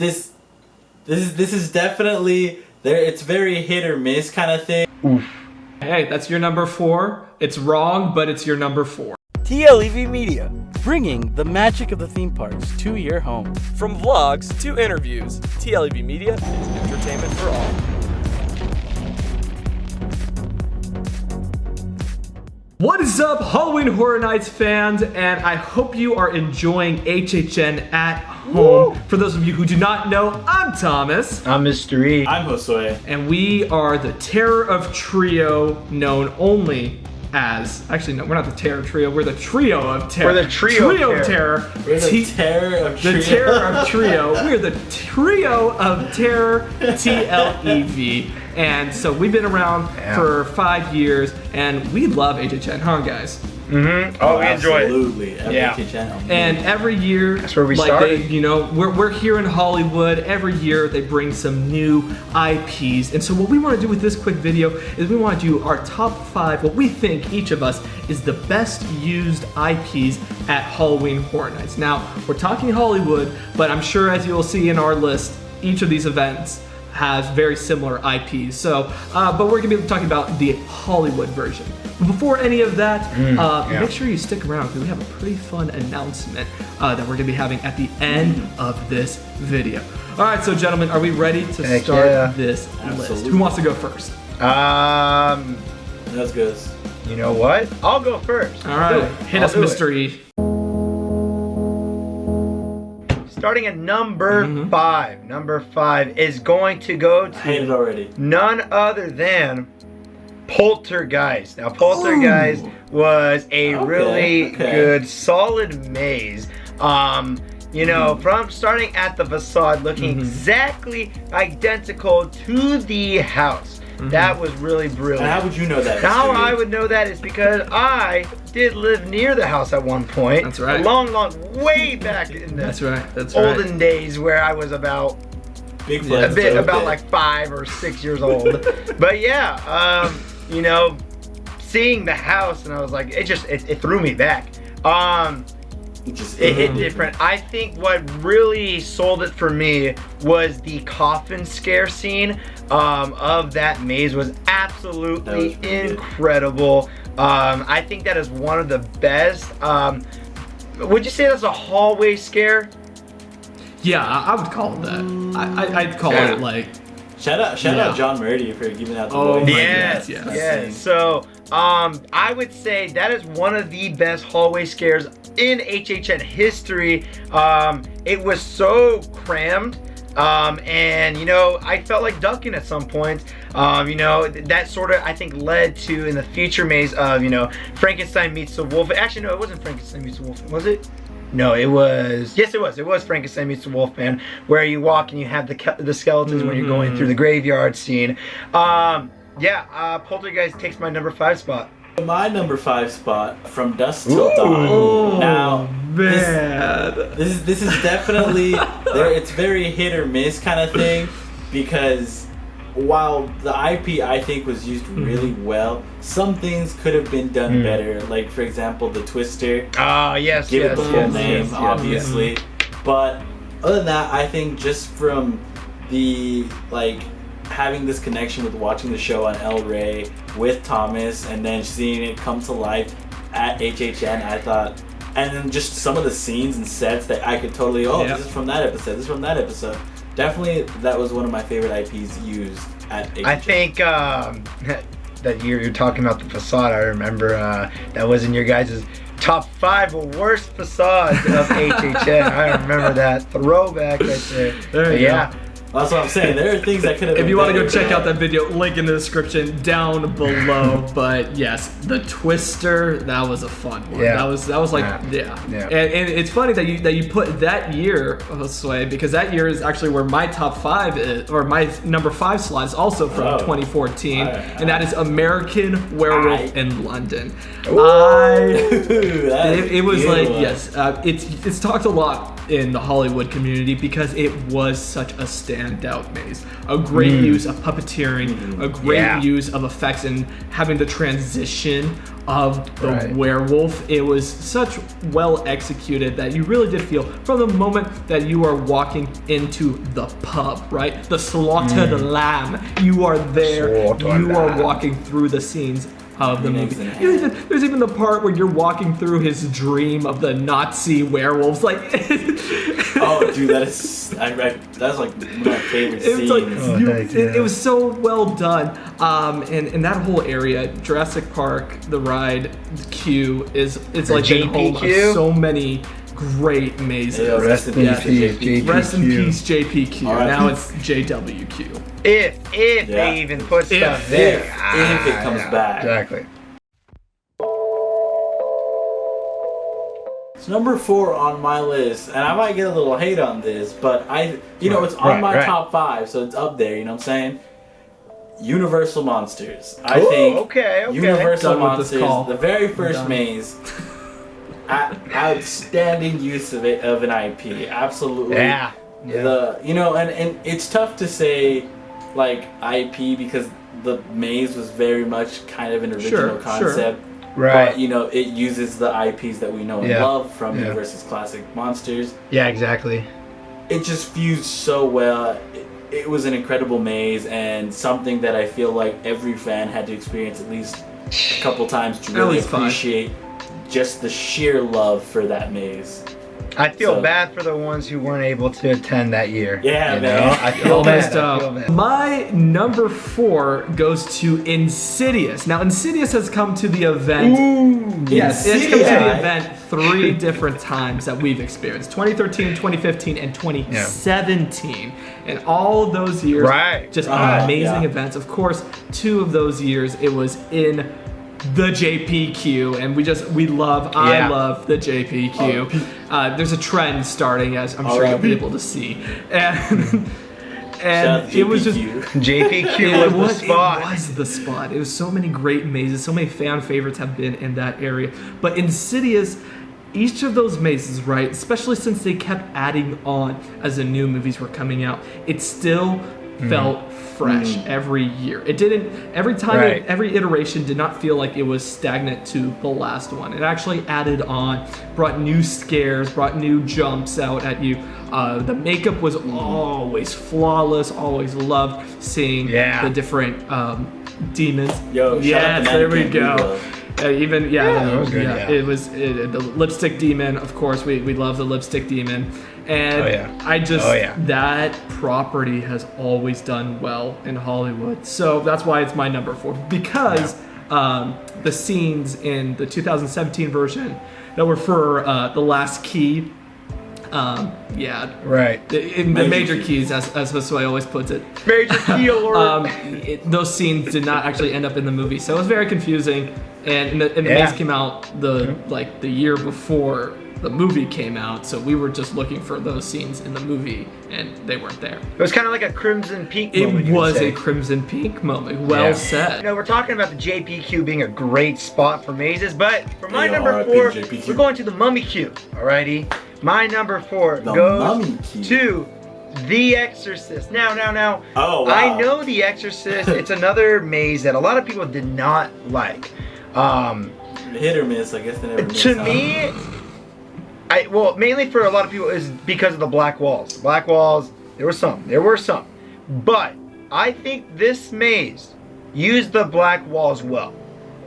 this is definitely there. It's very hit or miss kind of thing. Oof. Hey, that's your number 4. It's wrong, but it's your number 4. TLEV Media, bringing the magic of the theme parks to your home. From vlogs to interviews, TLEV Media is entertainment for all. What is up, Halloween Horror Nights fans, and I hope you are enjoying HHN at home. Woo! For those of you who do not know, I'm Thomas. I'm Mr. E. I'm Josue. And we are the Terror of Trio, known only as... Actually, no, we're not the Terror Trio, we're the Trio of Terror. We're the Trio of Terror. We're the Terror of Trio. The Terror of Trio. We're the Trio of Terror, TLEV. And so we've been around for 5 years, and we love HHN, huh, guys? Mm-hmm. Oh, we enjoy it. Absolutely. HHN. And every year, that's where we started. We're here in Hollywood. Every year they bring some new IPs. And so what we want to do with this quick video is we want to do our top 5, what we think each of us is the best used IPs at Halloween Horror Nights. Now, we're talking Hollywood, but I'm sure as you will see in our list, each of these events has very similar IPs. So, but we're gonna be talking about the Hollywood version. But before any of that, make sure you stick around because we have a pretty fun announcement that we're gonna be having at the end of this video. All right, so gentlemen, are we ready to start this list? Who wants to go first? That's good. You know what? I'll go first. All right, hit us, Mr. E. Starting at number 5. Number 5 is going to go to... I hate it already. None other than Poltergeist. Now, Poltergeist was a really good, solid maze. You know, from starting at the facade, looking exactly identical to the house. That was really brilliant. And how would you know that? How I would know that is because I did live near the house at one point. That's right. Way back in the olden days where I was about like 5 or 6 years old. But yeah, you know, seeing the house and I was like, it threw me back. It hit different. I think what really sold it for me was the coffin scare scene of that maze was absolutely incredible. I think that is one of the best. Would you say that's a hallway scare? Yeah, I would call it that. I'd call it like... Shout out John Murdy for giving out the voice. Yes. So, I would say that is one of the best hallway scares in HHN history. It was so crammed, and you know, I felt like ducking at some point. You know, that sort of I think led to in the future maze of, you know, Frankenstein meets the wolf. Actually, no, it wasn't Frankenstein meets the wolf. Was it? No, it was. Yes, it was. It was Frankenstein meets the Wolfman, where you walk and you have the skeletons when you're going through the graveyard scene. Poltergeist takes my number 5 spot. My number 5 spot, From Dusk Till Dawn. Now, this is definitely it's very hit or miss kind of thing, because while the IP I think was used really well, some things could have been done better. Like for example, the Twister. Give it the full name, obviously. But other than that, I think just from the having this connection with watching the show on El Rey with Thomas and then seeing it come to life at HHN, I thought, and then just some of the scenes and sets that I could totally, this is from that episode, this is from that episode. Definitely, that was one of my favorite IPs used at HHN. I think that you're talking about the facade. I remember that was in your guys' top 5 worst facades of HHN. I remember that throwback right there. There you go. That's what I'm saying. There are things that could have been. If you want to go check out that video, link in the description down below. But yes, the Twister, that was a fun one. That was like And it's funny that you put that year, Josue, because that year is actually where my top 5 is, or my number 5 slot is also from 2014, and that is American Werewolf in London. It was like it's talked a lot in the Hollywood community because it was such a standout maze. A great use of puppeteering, a great use of effects, and having the transition of the werewolf. It was such well executed that you really did feel from the moment that you are walking into the pub, right? The slaughtered lamb. You are there. You are walking through the scenes of the movie. There's even the part where you're walking through his dream of the Nazi werewolves. Like, oh, dude, that's like one of my favorite scenes. It was so well done. And that whole area, Jurassic Park, the ride, queue it's like the home of so many great mazes. Yeah, rest in peace, JPQ. Rest in peace, JPQ. Now it's JWQ. If they even put stuff there. If it comes back. Exactly. It's number 4 on my list, and I might get a little hate on this, but it's on my top 5, so it's up there, you know what I'm saying? Universal Monsters. I think Universal Monsters, the very first maze, outstanding use of an IP. Absolutely. Yeah. And it's tough to say like IP because the maze was very much kind of an original concept. Sure. Right. But, it uses the IPs that we know and love from Universal's classic monsters. Yeah, exactly. It just fused so well. It was an incredible maze and something that I feel like every fan had to experience at least a couple times to really appreciate just the sheer love for that maze. I feel bad for the ones who weren't able to attend that year. Yeah, man. I feel bad. My number 4 goes to Insidious. Now, Insidious has come to the event. Yes, it's come to the event 3 different times that we've experienced. 2013, 2015, and 2017. And all of those years, just amazing events. Of course, 2 of those years, it was in the JPQ, and I love the JPQ. There's a trend starting, as I'm sure you'll be able to see, and it was just JPQ was the spot. It was the spot. It was so many great mazes, so many fan favorites have been in that area. But Insidious, each of those mazes, right, especially since they kept adding on as the new movies were coming out, it still felt fresh every year. It didn't, every time, every iteration did not feel like it was stagnant to the last one. It actually added on, brought new scares, brought new jumps out at you. The makeup was always flawless, always loved seeing the different demons. Yes, there we go. It was the lipstick demon, of course. We love the lipstick demon, and that property has always done well in Hollywood. So that's why it's my number 4, because the scenes in the 2017 version that were for the last key. In the major keys, as Josue always puts it. Major key alert. Those scenes did not actually end up in the movie, so it was very confusing. And the maze came out the year before the movie came out, so we were just looking for those scenes in the movie, and they weren't there. It was kind of like a Crimson Peak moment. It was a Crimson Peak moment. Well said. We're talking about the JPQ being a great spot for mazes, but for my number 4, we're going to the Mummy Queue. Alrighty. My number 4 goes to The Exorcist. Now. Oh, wow. I know The Exorcist. It's another maze that a lot of people did not like. Hit or miss, I guess they never miss. To me, mainly for a lot of people is because of the black walls. Black walls, there were some. But I think this maze used the black walls well.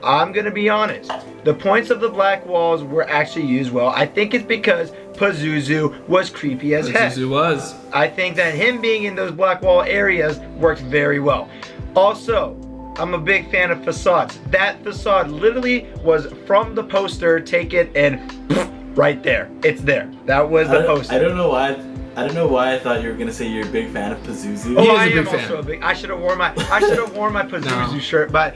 I'm gonna be honest. The points of the black walls were actually used well. I think it's because Pazuzu was creepy as heck. Pazuzu was. I think that him being in those black wall areas worked very well. Also, I'm a big fan of facades. That facade literally was from the poster, take it and right there. It's there. That was the poster. I don't know why I thought you were gonna say you're a big fan of Pazuzu. Oh, I am also a big. I should have worn my Pazuzu shirt, but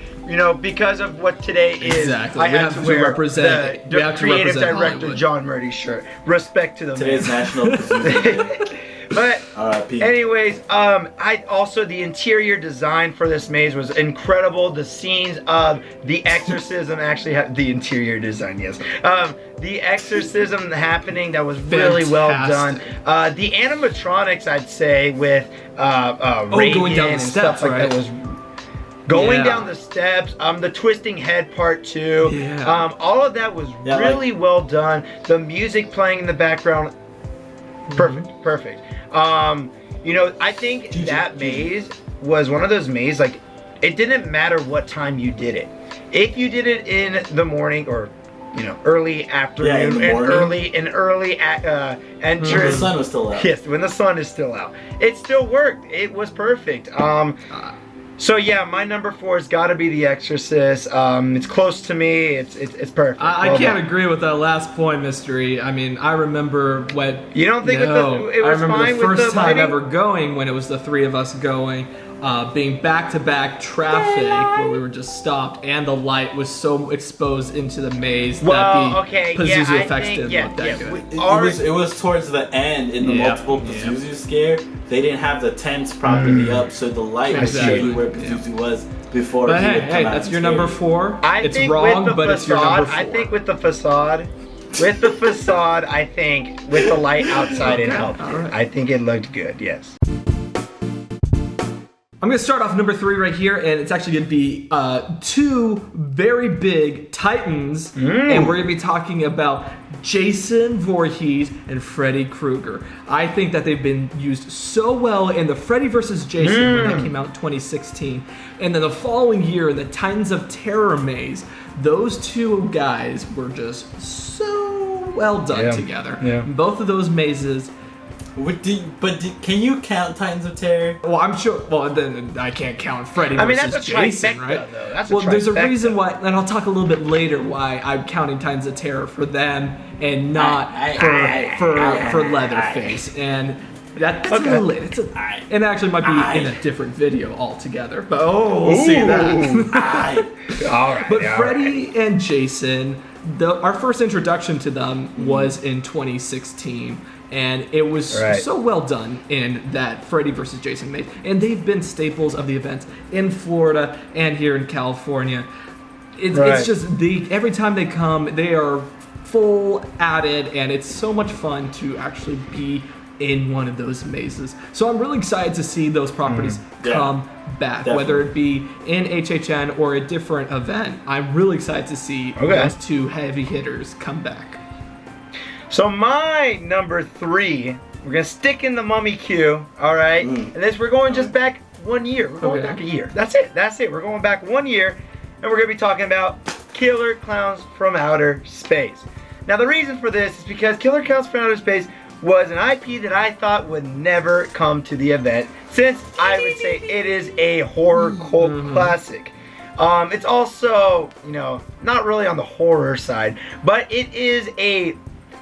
because of what today is, I have to wear the creative director John Murdy's shirt. Respect to the Today's National Pazuzu Day. But anyways, I also, the interior design for this maze was incredible. The scenes of the exorcism actually had the interior design, yes. The exorcism happening, that was really well done. The animatronics, I'd say, with going down the steps, like that was going down the steps, the twisting head part too. All of that was really well done. The music playing in the background, perfect. You know, I think that maze was one of those mazes, like, it didn't matter what time you did it. If you did it in the morning, or you know, early afternoon, and early entrance. When the sun was still out. Yes, when the sun is still out. It still worked. It was perfect. So yeah, my number 4 has got to be The Exorcist. It's close to me. It's perfect. I can't agree with that last point, Mystery. I mean, I remember when... You don't think it was fine the first with the time lighting? ever going, when it was the 3 of us going, being back-to-back traffic where we were just stopped, and the light was so exposed into the maze that the Pazuzu effects didn't look that good. It was towards the end in the multiple Pazuzu scare. They didn't have the tents properly up, so the light was really where Pazuzu was before. But hey, that's your number 4. It's wrong, but it's your number 4. I think with the facade, I think with the light outside it helped. Right. I think it looked good. Yes. I'm going to start off number 3 right here, and it's actually going to be 2 very big titans, and we're going to be talking about Jason Voorhees and Freddy Krueger. I think that they've been used so well in the Freddy vs. Jason when that came out in 2016, and then the following year in the Titans of Terror maze. Those 2 guys were just so well done together. Both of those mazes. Can you count Titans of Terror? Well, I'm sure. Well, then I can't count Freddy versus Jason, trifecta, right? Though. That's well, there's a reason why, and I'll talk a little bit later why I'm counting Titans of Terror for them and not for Leatherface, and that's a little late. It actually might be in a different video altogether, but we'll see that. All right. But Freddy and Jason, our first introduction to them was in 2016. And it was so well done in that Freddy vs. Jason maze. And they've been staples of the events in Florida and here in California. It's just, every time they come, they are full at it. And it's so much fun to actually be in one of those mazes. So I'm really excited to see those properties come back, whether it be in HHN or a different event. I'm really excited to see those 2 heavy hitters come back. So my number 3, we're gonna stick in the mummy queue, all right? And this, we're going just back 1 year. We're going back a year. That's it. We're going back 1 year, and we're gonna be talking about Killer Clowns from Outer Space. Now the reason for this is because Killer Clowns from Outer Space was an IP that I thought would never come to the event, since I would say it is a horror cult classic. It's also, you know, not really on the horror side, but it is a,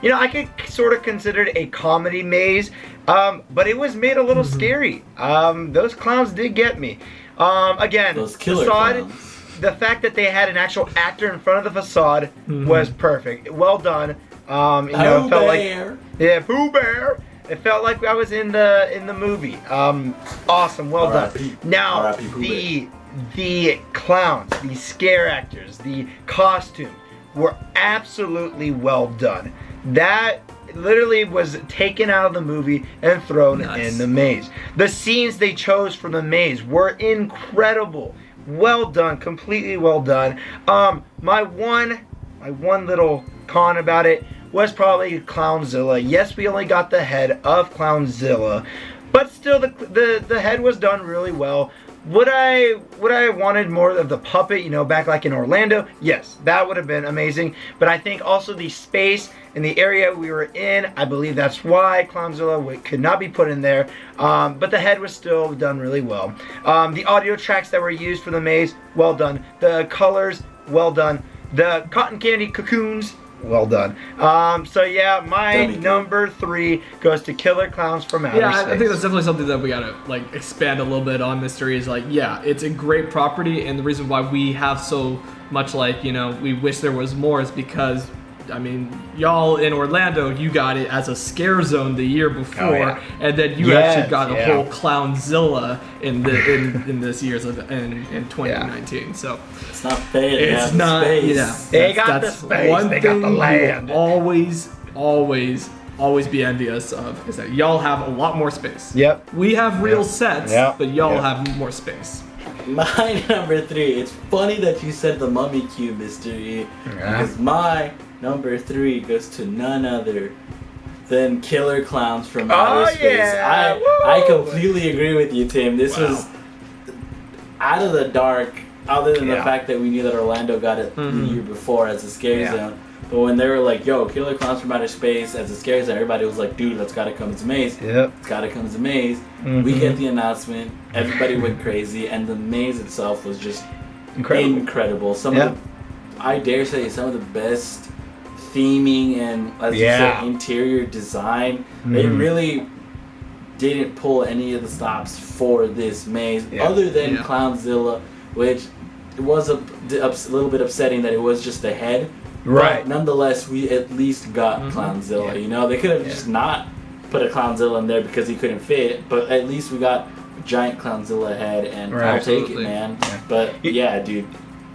you know, I could sort of consider it a comedy maze, but it was made a little scary. Those clowns did get me. Again, those killer facade, clowns. The fact that they had an actual actor in front of the facade was perfect. Well done. You know, it felt like Pooh Bear. It felt like I was in the movie. Awesome. Well done. Now the clowns, the scare actors, the costumes were absolutely well done. That literally was taken out of the movie and thrown in the maze. The scenes they chose from the maze were incredible. Well done, completely well done. My one little con about it was probably Clownzilla. Yes, we only got the head of Clownzilla, but still the head was done really well. Would I wanted more of the puppet, you know, back like in Orlando? Yes, that would have been amazing. But I think also the space and the area we were in, I believe that's why Clownzilla could not be put in there. But the head was still done really well. The audio tracks that were used for the maze, well done. The colors, well done. The cotton candy cocoons, well done. So yeah, my number 3 goes to Killer Clowns from Outer Space. I think that's definitely something that we gotta like expand a little bit on. Mystery is like, yeah, it's a great property, and the reason why we have so much, like, you know, we wish there was more is because I mean, y'all in Orlando, you got it as a scare zone the year before, and then you actually got a whole Clownzilla in this year's in 2019. So it's not fair. It's not. Space. Yeah, they got the space. One they thing got the land. Always be envious of is that y'all have a lot more space. Yep. We have real sets, but y'all have more space. My number 3. It's funny that you said the Mummy Cube, Mr. E, because my number 3 goes to none other than Killer Clowns from Outer Space. I completely agree with you, Tim. This was out of the dark, other than the fact that we knew that Orlando got it the year before as a scare zone. But when they were like, yo, Killer Clowns from Outer Space as a scare zone, everybody was like, dude, that's gotta come as a maze. Yep. It's gotta come as a maze. We get the announcement, everybody went crazy, and the maze itself was just incredible. Some of the, I dare say, some of the best theming and, as you said, interior design. They really didn't pull any of the stops for this maze, other than Clownzilla, which was a little bit upsetting that it was just a head. Right. But nonetheless, we at least got Clownzilla. You know, they could have just not put a Clownzilla in there because he couldn't fit, but at least we got a giant Clownzilla head, and I'll take it, man. But yeah, dude,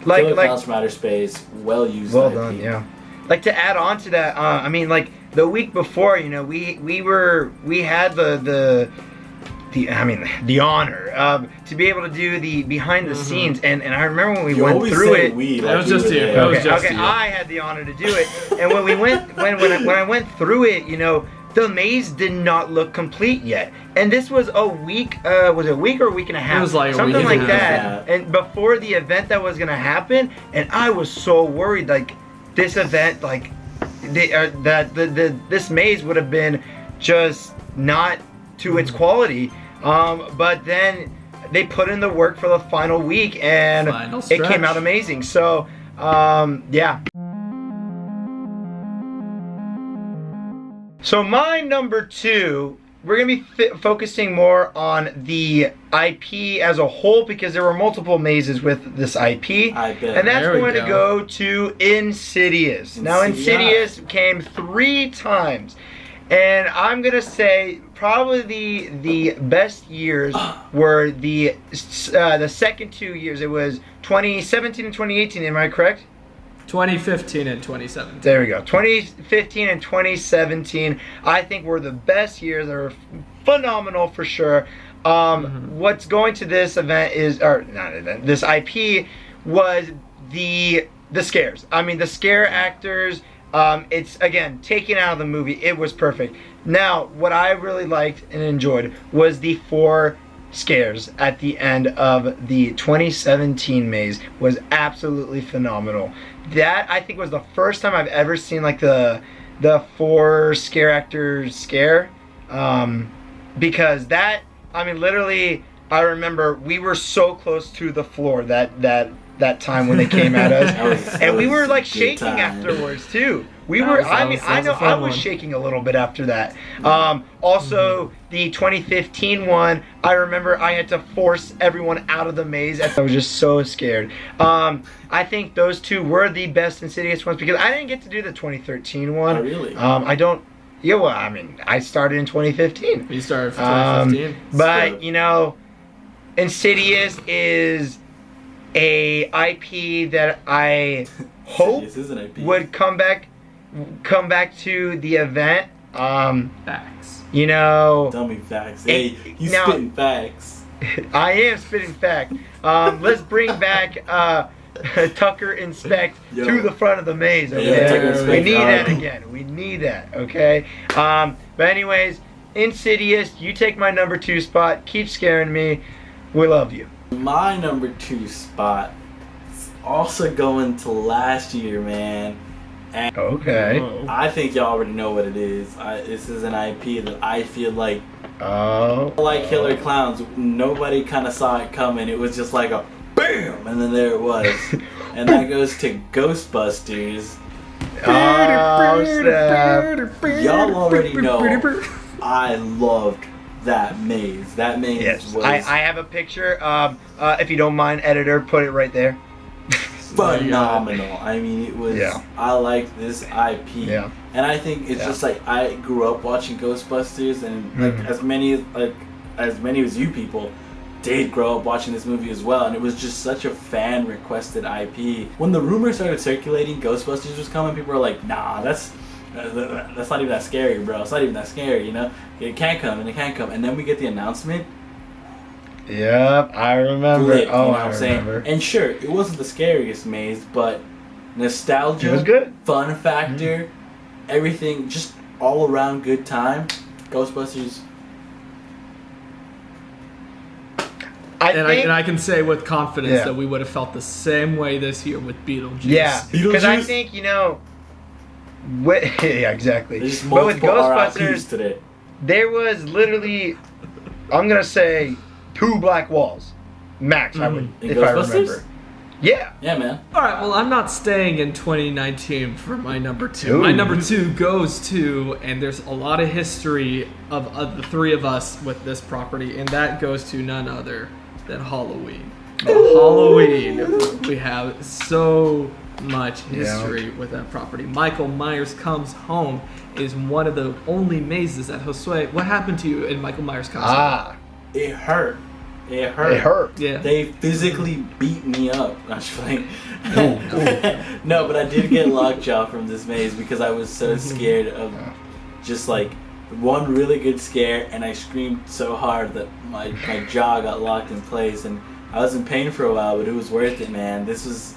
Killer Clowns from Outer Space, well used. Well done, Like, to add on to that, I mean, like the week before, you know, we had the honor to be able to do the behind the scenes, and I remember when we went through it. That was just you. Okay, I had the honor to do it, and when we went when I went through it, you know, the maze did not look complete yet, and this was a week. Was it a week or a week and a half? It was like something a week like that, and before the event that was gonna happen, and I was so worried, like this event, like this maze would have been just not to its quality. But then they put in the work for the final week, and it came out amazing. So, yeah. So my number 2, we're going to be focusing more on the IP as a whole, because there were multiple mazes with this IP. And that's going to go to Insidious. Now, Insidious came 3 times. And I'm going to say probably the best years were the second 2 years. It was 2017 and 2018, am I correct? 2015 and 2017. There we go. 2015 and 2017, I think, were the best years. They were phenomenal for sure. What's going to this event is, or not event, this IP was the scares. I mean, the scare actors. It's, again, taken out of the movie. It was perfect. Now, what I really liked and enjoyed was the 4 scares at the end of the 2017 maze. Was absolutely phenomenal. That, I think, was the first time I've ever seen, like, the 4 scare actors scare. Because that, I mean, literally, I remember we were so close to the floor that time when they came at us, and we were like shaking afterwards too. We were. I mean, I know I was shaking a little bit after that. Also, the 2015 one, I remember I had to force everyone out of the maze. I was just so scared. I think those 2 were the best Insidious ones, because I didn't get to do the 2013 one. Oh, really? I don't. Yeah, well, I mean, I started in 2015. You started for 2015. But you know, Insidious is a IP that I hope would come back to the event. Facts. You know. Tell me facts. Hey, you spitting facts. I am spitting facts. Let's bring back Tucker Inspect to the front of the maze. Okay? We need that again. We need that. Okay. But anyways, Insidious, you take my number 2 spot. Keep scaring me. We love you. My number 2 spot is also going to last year, man. And I think y'all already know what it is. This is an IP that I feel like, like Killer Clowns, nobody kind of saw it coming. It was just like a BAM! And then there it was. And that goes to Ghostbusters. Y'all already know I loved that maze. That maze was... I have a picture. If you don't mind, editor, put it right there. phenomenal. I mean, it was. Yeah. I like this IP. Yeah. And I think it's just like I grew up watching Ghostbusters, and like as many as you people did grow up watching this movie as well, and it was just such a fan requested IP. When the rumors started circulating Ghostbusters was coming, people were like, nah, that's not even that scary, bro. It's not even that scary, you know? It can't come, and it can't come. And then we get the announcement. Yep, I remember. Lit, oh, I remember. And sure, it wasn't the scariest maze, but nostalgia, it was good. Fun factor, everything, just all around good time. Ghostbusters. I can say with confidence that we would have felt the same way this year with Beetlejuice. Yeah, because I think, you know, yeah, exactly. But with Ghostbusters, today. There was literally, I'm going to say, 2 black walls. Max, I would, if I remember. Yeah. Yeah, man. All right, well, I'm not staying in 2019 for my number 2. My number 2 goes to, and there's a lot of history of the 3 of us with this property, and that goes to none other than Halloween. Halloween, we have so much history with that property. Michael Myers Comes Home is one of the only mazes at Josue. What happened to you in Michael Myers Comes Home? It hurt. It hurt. Yeah. They physically beat me up. I'm just playing. No, but I did get lockjaw from this maze because I was so scared of just like one really good scare, and I screamed so hard that my jaw got locked in place, and I was in pain for a while, but it was worth it, man. This was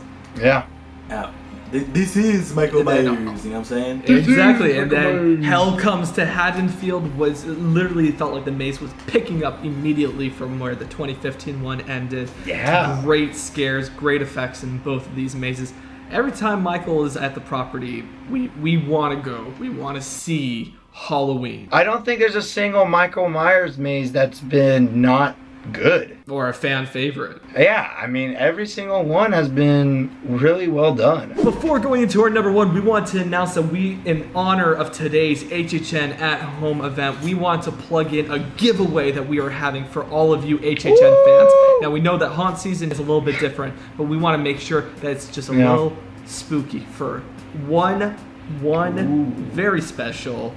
this is Michael Myers, you know what I'm saying? Exactly, and then Hell Comes to Haddonfield was literally felt like the maze was picking up immediately from where the 2015 one ended. Yeah. Great scares, great effects in both of these mazes. Every time Michael is at the property, we want to go. We want to see Halloween. I don't think there's a single Michael Myers maze that's been not good. Or a fan favorite. Yeah, I mean, every single one has been really well done. Before going into our number 1, we want to announce that we, in honor of today's HHN at Home event, we want to plug in a giveaway that we are having for all of you HHN fans. Now, we know that haunt season is a little bit different, but we want to make sure that it's just a little spooky for one very special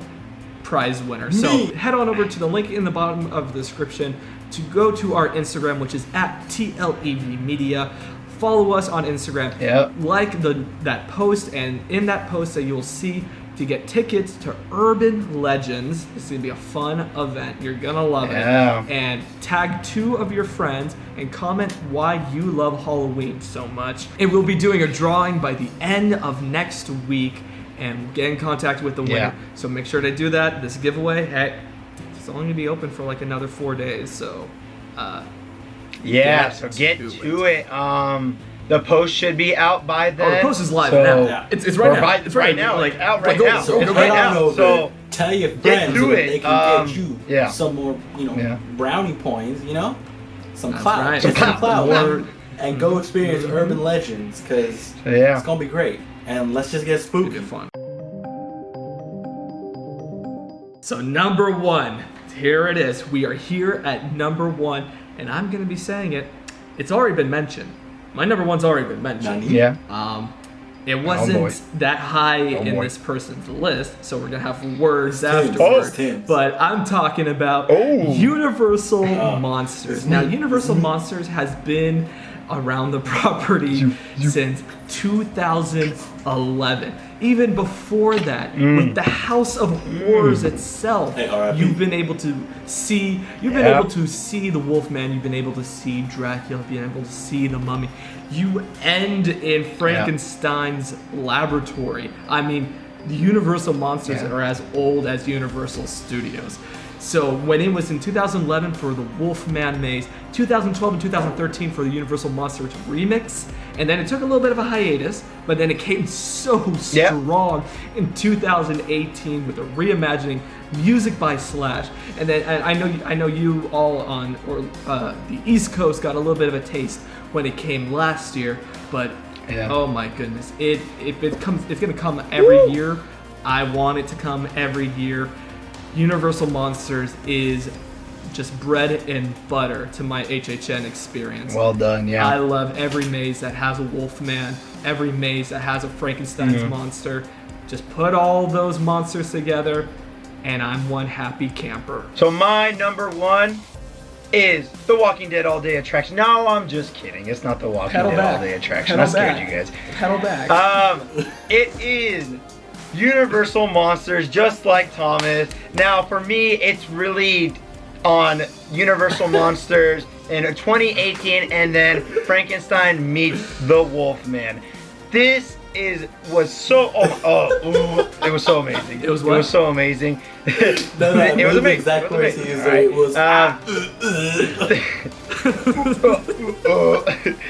prize winner. So head on over to the link in the bottom of the description to go to our Instagram, which is at TLEV Media. Follow us on Instagram. Like that post, and in that post that you'll see to get tickets to Urban Legends. This is gonna be a fun event. You're gonna love it. And tag 2 of your friends and comment why you love Halloween so much. And we'll be doing a drawing by the end of next week and get in contact with the winner. So make sure to do that. This giveaway, hey, it's only gonna be open for like another 4 days, so so get to it. The post should be out by then. Oh, the post is live now. Yeah. It's right now. It's right now. Like out right now. So it's right now. So tell your friends so that they can get you some more, brownie points. Some clout. Right. Some clout. And go experience Urban Legends because it's gonna be great. And let's just get spooky. It'll be fun. So number 1, here it is. We are here at number 1, and I'm gonna be saying it. It's already been mentioned. My number 1's already been mentioned. It wasn't that high in this person's list, so we're gonna have words afterwards. But I'm talking about Universal Monsters. Now, Universal Monsters has been around the property since 2011. Even before that, with the House of Horrors itself, you've been able to see the Wolfman, you've been able to see Dracula, you've been able to see the Mummy. You end in Frankenstein's laboratory. I mean, the Universal Monsters are as old as Universal Studios. So when it was in 2011 for the Wolfman maze, 2012 and 2013 for the Universal Monsters remix, and then it took a little bit of a hiatus, but then it came so strong in 2018 with a reimagining, music by Slash, and then I know you all on the East Coast got a little bit of a taste when it came last year, but oh my goodness, it's gonna come every year. I want it to come every year. Universal Monsters is just bread and butter to my HHN experience. Well done, I love every maze that has a Wolfman every maze that has a Frankenstein's monster. Just put all those monsters together, and I'm one happy camper. So my number one is the Walking Dead all-day attraction. No, I'm just kidding. It's not the Walking Dead all-day attraction. I scared you guys. Pedal back. It is Universal Monsters, just like Thomas. Now, for me, it's really on Universal Monsters in 2018, and then Frankenstein meets the Wolfman. This was so it was so amazing. It was what? It was so amazing. It was amazing. Exact words he used. It was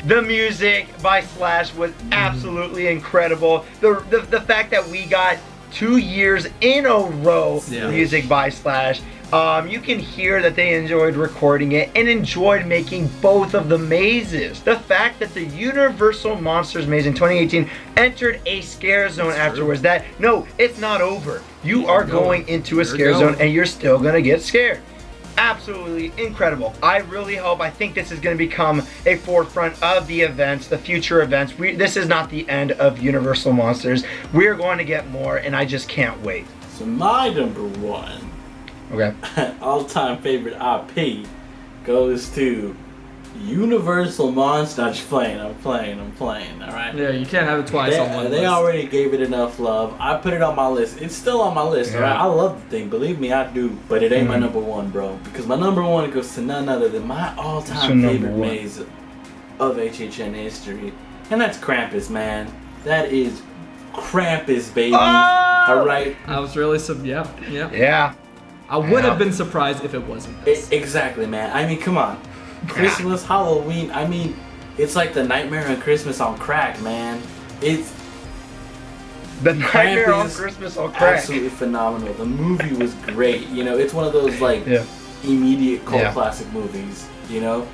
the music by Slash was absolutely incredible. The fact that we got 2 years in a row music by Slash. You can hear that they enjoyed recording it and enjoyed making both of the mazes. The fact that the Universal Monsters maze in 2018 entered a scare zone afterwards. That, no, it's not over. You are going into a scare zone and you're still going to get scared. Absolutely incredible. I think this is going to become a forefront of the events, the future events. This is not the end of Universal Monsters. We're going to get more, and I just can't wait. So my number one all-time favorite IP goes to Universal Monsters. I'm just playing, I'm playing, all right? Yeah, you can't have it twice on one list. They already gave it enough love. I put it on my list. It's still on my list, all right? I love the thing. Believe me, I do. But it ain't my number one, bro. Because my number one goes to none other than my all-time favorite maze of HHN history. And that's Krampus, man. That is Krampus, baby. All right? I was really Yeah. I would have been surprised if it wasn't this. Exactly, man. I mean, come on. Christmas, Halloween. I mean, it's like the Nightmare on Christmas on crack, man. It's the Nightmare on Christmas on crack. Absolutely phenomenal. The movie was great. You know, it's one of those like immediate cult classic movies. You know,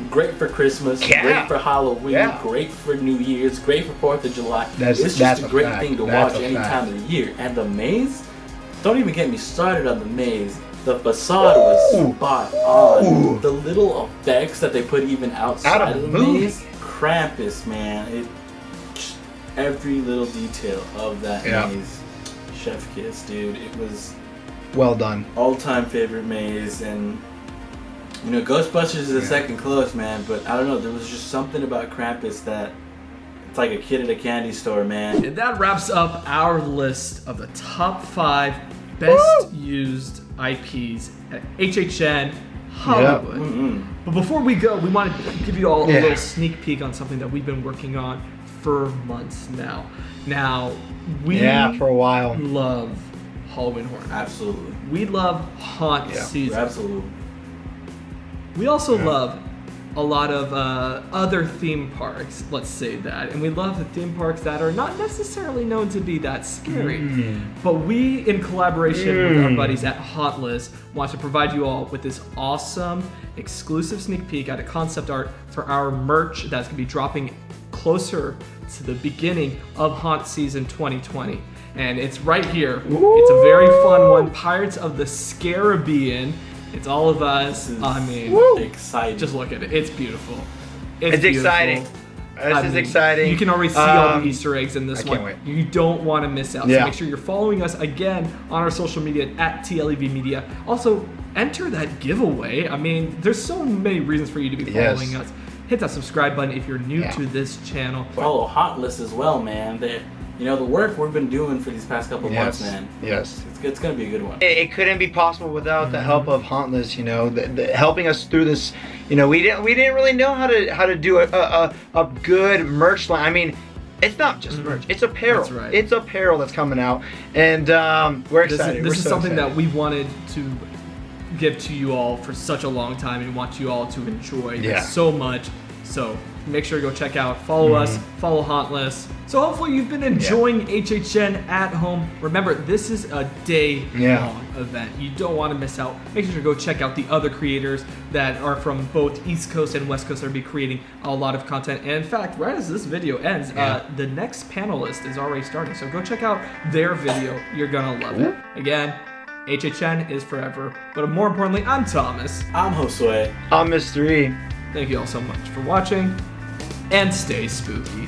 great for Christmas, great for Halloween, great for New Year's, great for 4th of July. It's just a great thing to watch any time of the year. And the maze. Don't even get me started on the maze. The facade was spot on. The little effects that they put even outside of the maze. Krampus, man. Every little detail of that maze. Chef kiss, dude. It was well done. All-time favorite maze, and you know, Ghostbusters is a second close, man. But I don't know. There was just something about Krampus that. It's like a kid at a candy store, man. And that wraps up our list of the top 5 best used IPs at HHN Hollywood. But before we go, we want to give you all a little sneak peek on something that we've been working on for months now. Now, we for a while love Halloween Horror. Absolutely. We love Haunt season. Absolutely. We also love a lot of other theme parks, let's say that. And we love the theme parks that are not necessarily known to be that scary. But we, in collaboration with our buddies at Hauntless, want to provide you all with this awesome exclusive sneak peek at a concept art for our merch that's going to be dropping closer to the beginning of Haunt Season 2020. And it's right here. It's a very fun one. Pirates of the Caribbean. It's all of us. I mean, exciting. Just look at it. It's beautiful. It's exciting. This is exciting. You can already see all the Easter eggs in this one. Can't wait. You don't want to miss out. So make sure you're following us again on our social media at TLEV Media. Also, enter that giveaway. I mean, there's so many reasons for you to be following us. Hit that subscribe button if you're new to this channel. Follow Hauntless as well, man. You know, the work we've been doing for these past couple months, man. It's going to be a good one. It couldn't be possible without the help of Hauntless, you know, helping us through this. You know, we didn't really know how to do a good merch line. I mean, it's not just merch, it's apparel. That's right. It's apparel that's coming out, and we're excited. This is something that we wanted to give to you all for such a long time and want you all to enjoy so much. So make sure to go check out, follow us, follow Hauntless. So hopefully you've been enjoying HHN at home. Remember, this is a day-long event. You don't want to miss out. Make sure to go check out the other creators that are from both East Coast and West Coast that will be creating a lot of content. And in fact, right as this video ends, the next panelist is already starting. So go check out their video. You're going to love it. Again, HHN is forever. But more importantly, I'm Thomas. I'm Josue. I'm Mr. E. Thank you all so much for watching, and stay spooky.